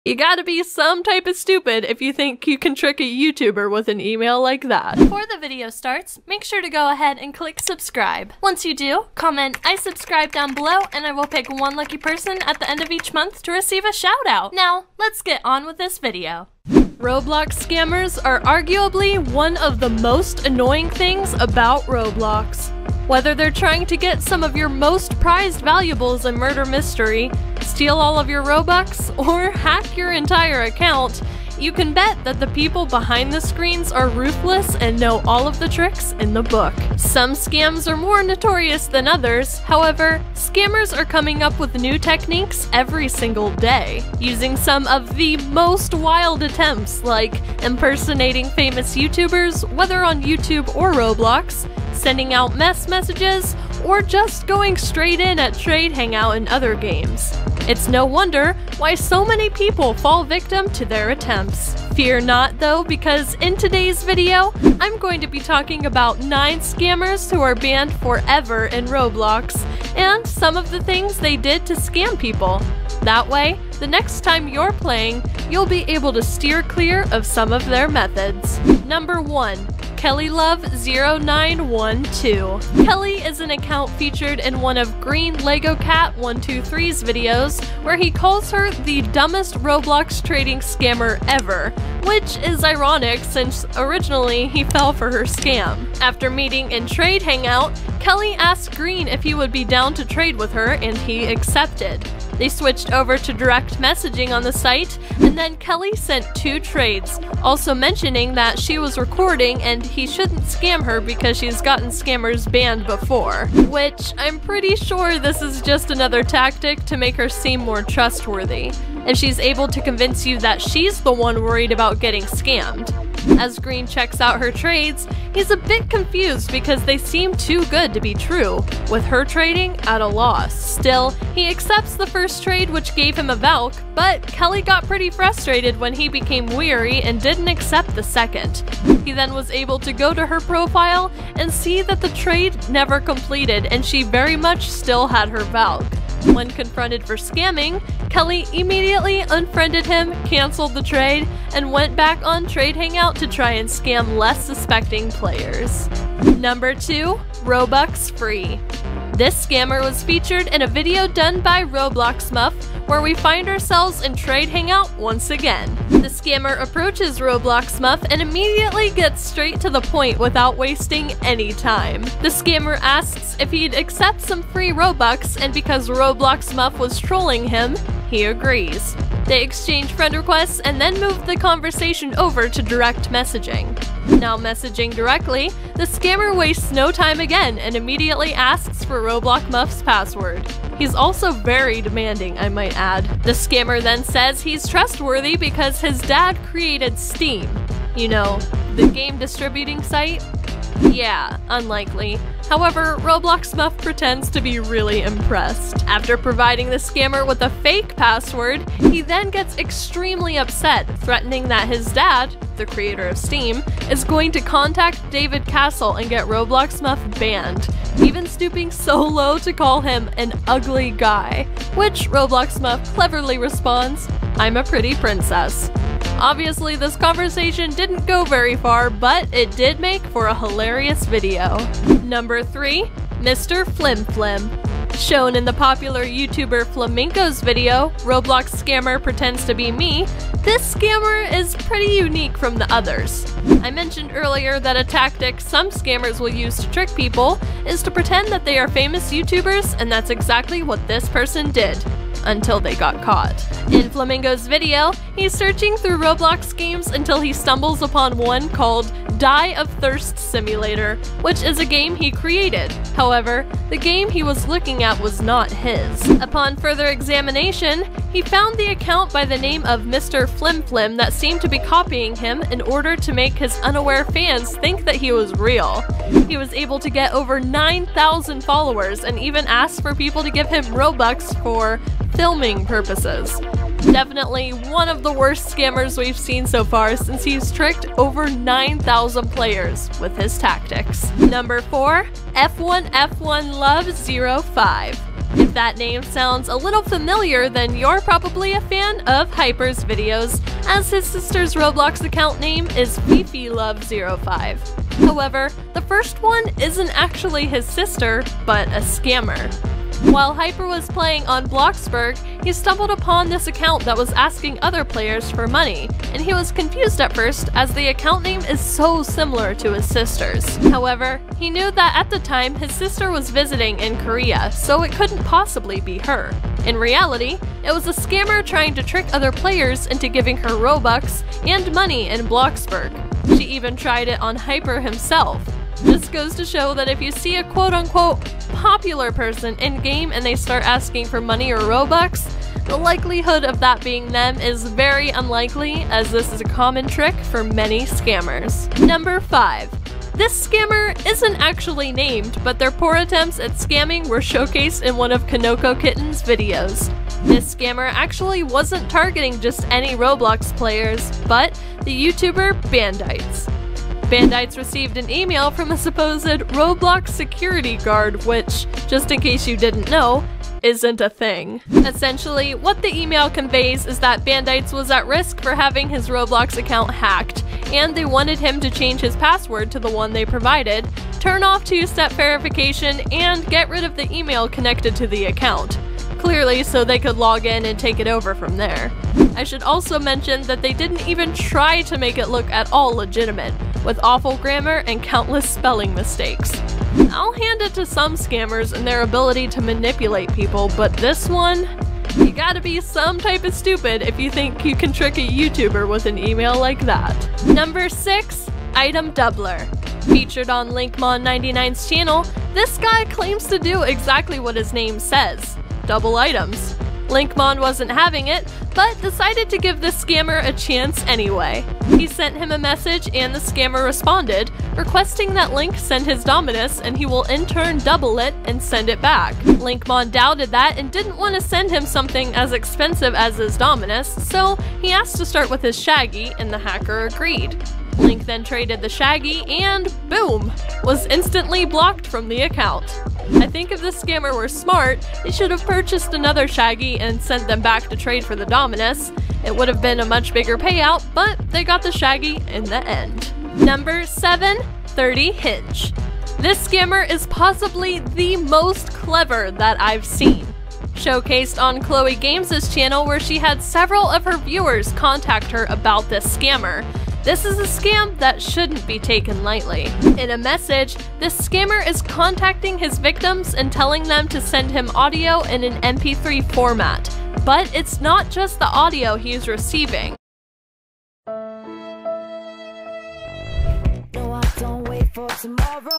You gotta be some type of stupid if you think you can trick a YouTuber with an email like that. Before the video starts, make sure to go ahead and click subscribe. Once you do, comment "I subscribe" down below and I will pick one lucky person at the end of each month to receive a shout out. Now, let's get on with this video. Roblox scammers are arguably one of the most annoying things about Roblox. Whether they're trying to get some of your most prized valuables in murder mystery, steal all of your Robux, or hack your entire account, you can bet that the people behind the screens are ruthless and know all of the tricks in the book. Some scams are more notorious than others, however, scammers are coming up with new techniques every single day, using some of the most wild attempts like impersonating famous YouTubers, whether on YouTube or Roblox, sending out messages, or just going straight in at Trade Hangout and other games. It's no wonder why so many people fall victim to their attempts. Fear not though, because in today's video, I'm going to be talking about 9 scammers who are banned forever in Roblox, and some of the things they did to scam people. That way, the next time you're playing, you'll be able to steer clear of some of their methods. Number 1. KellyLove0912. Kelly is an account featured in one of Green Lego Cat 123's videos where he calls her the dumbest Roblox trading scammer ever, which is ironic since originally he fell for her scam. After meeting in Trade Hangout, Kelly asked Green if he would be down to trade with her and he accepted. They switched over to direct messaging on the site, and then Kelly sent 2 trades, also mentioning that she was recording and he shouldn't scam her because she's gotten scammers banned before. Which, I'm pretty sure this is just another tactic to make her seem more trustworthy, if she's able to convince you that she's the one worried about getting scammed. As Green checks out her trades, he's a bit confused because they seem too good to be true, with her trading at a loss. Still, he accepts the first trade, which gave him a Valk, but Kelly got pretty frustrated when he became weary and didn't accept the second. He then was able to go to her profile and see that the trade never completed and she very much still had her Valk. When confronted for scamming, Kelly immediately unfriended him, canceled the trade, and went back on Trade Hangout to try and scam less suspecting players. Number 2. Robux Free. This scammer was featured in a video done by Roblox Muff, where we find ourselves in Trade Hangout once again. The scammer approaches Roblox Muff and immediately gets straight to the point without wasting any time. The scammer asks if he'd accept some free Robux, and because Roblox Muff was trolling him, he agrees. They exchange friend requests and then move the conversation over to direct messaging. Now messaging directly, the scammer wastes no time again and immediately asks for Roblox Muff's password. He's also very demanding, I might add. The scammer then says he's trustworthy because his dad created Steam. You know, the game distributing site? Yeah, unlikely. However, Roblox Muff pretends to be really impressed. After providing the scammer with a fake password, he then gets extremely upset, threatening that his dad, the creator of Steam, is going to contact David Castle and get Roblox Muff banned, even stooping so low to call him an ugly guy, which Roblox Muff cleverly responds, "I'm a pretty princess." Obviously, this conversation didn't go very far, but it did make for a hilarious video. Number 3. Mr. Flim Flim. Shown in the popular YouTuber Flamenco's video, Roblox Scammer Pretends to Be Me, this scammer is pretty unique from the others. I mentioned earlier that a tactic some scammers will use to trick people is to pretend that they are famous YouTubers, and that's exactly what this person did. Until they got caught. In Flamingo's video, he's searching through Roblox games until he stumbles upon one called Die of Thirst Simulator, which is a game he created. However, the game he was looking at was not his. Upon further examination, he found the account by the name of Mr. Flim Flim that seemed to be copying him in order to make his unaware fans think that he was real. He was able to get over 9,000 followers and even asked for people to give him Robux for filming purposes. Definitely one of the worst scammers we've seen so far, since he's tricked over 9,000 players with his tactics. Number 4. F1F1Love05. If that name sounds a little familiar, then you're probably a fan of Hyper's videos, as his sister's Roblox account name is FifiLove05. However, the first one isn't actually his sister, but a scammer. While Hyper was playing on Bloxburg, he stumbled upon this account that was asking other players for money, and he was confused at first as the account name is so similar to his sister's. However, he knew that at the time his sister was visiting in Korea, so it couldn't possibly be her. In reality, it was a scammer trying to trick other players into giving her Robux and money in Bloxburg. She even tried it on Hyper himself. This goes to show that if you see a quote-unquote popular person in-game and they start asking for money or Robux, the likelihood of that being them is very unlikely, as this is a common trick for many scammers. Number 5. This scammer isn't actually named, but their poor attempts at scamming were showcased in one of Kanoko Kitten's videos. This scammer actually wasn't targeting just any Roblox players, but the YouTuber Bandites. Bandites received an email from a supposed Roblox security guard, which, just in case you didn't know, isn't a thing. Essentially, what the email conveys is that Bandites was at risk for having his Roblox account hacked, and they wanted him to change his password to the one they provided, turn off two-step verification, and get rid of the email connected to the account. Clearly so they could log in and take it over from there. I should also mention that they didn't even try to make it look at all legitimate, with awful grammar and countless spelling mistakes. I'll hand it to some scammers and their ability to manipulate people, but this one? You gotta be some type of stupid if you think you can trick a YouTuber with an email like that. Number 6. Item Doubler. Featured on LinkMon99's channel, this guy claims to do exactly what his name says. Double items. Linkmon wasn't having it, but decided to give this scammer a chance anyway. He sent him a message and the scammer responded, requesting that Link send his Dominus and he will in turn double it and send it back. Linkmon doubted that and didn't want to send him something as expensive as his Dominus, so he asked to start with his Shaggy and the hacker agreed. Link then traded the Shaggy and boom! Was instantly blocked from the account. I think if this scammer were smart, they should have purchased another Shaggy and sent them back to trade for the Dominus. It would have been a much bigger payout, but they got the Shaggy in the end. Number 7. 30 Hinge. This scammer is possibly the most clever that I've seen. Showcased on Chloe Games' channel, where she had several of her viewers contact her about this scammer. This is a scam that shouldn't be taken lightly. In a message, this scammer is contacting his victims and telling them to send him audio in an MP3 format. But it's not just the audio he's receiving. No, I don't wait for tomorrow.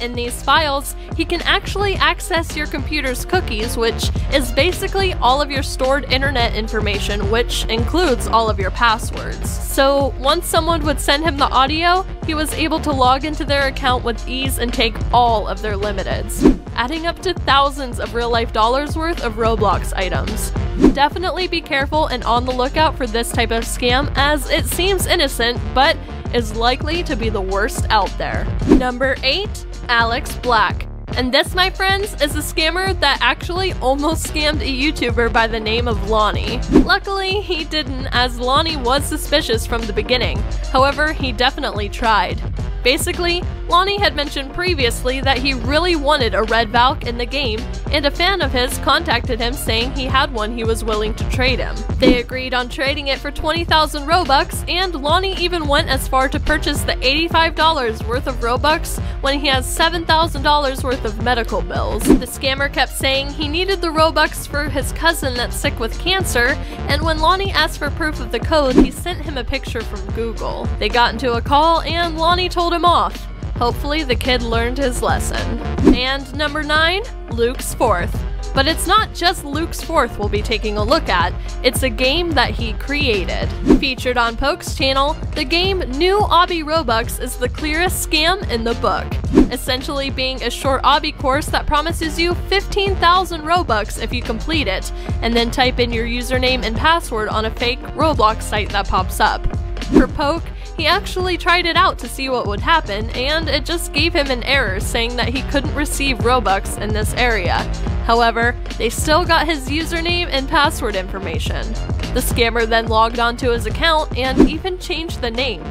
In these files, he can actually access your computer's cookies, which is basically all of your stored internet information, which includes all of your passwords. So once someone would send him the audio, he was able to log into their account with ease and take all of their limiteds, adding up to thousands of real-life dollars worth of Roblox items. Definitely be careful and on the lookout for this type of scam, as it seems innocent, but is likely to be the worst out there. Number 8. Alex Black. And this, my friends, is a scammer that actually almost scammed a YouTuber by the name of Lonnie. Luckily, he didn't, as Lonnie was suspicious from the beginning. However, he definitely tried. Basically, Lonnie had mentioned previously that he really wanted a red Valk in the game, and a fan of his contacted him saying he had one he was willing to trade him. They agreed on trading it for 20,000 Robux, and Lonnie even went as far to purchase the $85 worth of Robux when he has $7,000 worth of medical bills. The scammer kept saying he needed the Robux for his cousin that's sick with cancer, and when Lonnie asked for proof of the code, he sent him a picture from Google. They got into a call, and Lonnie told him off. Hopefully the kid learned his lesson. And number 9, Luke's Fourth. But it's not just Luke's Fourth we'll be taking a look at, it's a game that he created. Featured on Poke's channel, the game New Obby Robux is the clearest scam in the book, essentially being a short obby course that promises you 15,000 Robux if you complete it, and then type in your username and password on a fake Roblox site that pops up. For Poke, he actually tried it out to see what would happen, and it just gave him an error saying that he couldn't receive Robux in this area. However, they still got his username and password information. The scammer then logged onto his account and even changed the name.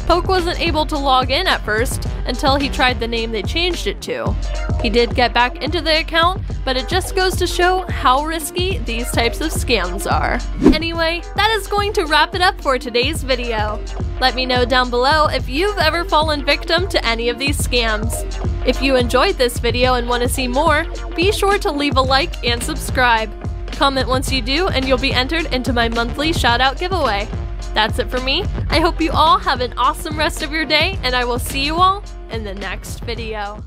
Poke wasn't able to log in at first until he tried the name they changed it to. He did get back into the account, but it just goes to show how risky these types of scams are. Anyway, that is going to wrap it up for today's video. Let me know down below if you've ever fallen victim to any of these scams. If you enjoyed this video and want to see more, be sure to leave a like and subscribe. Comment once you do and you'll be entered into my monthly shoutout giveaway. That's it for me. I hope you all have an awesome rest of your day, and I will see you all in the next video.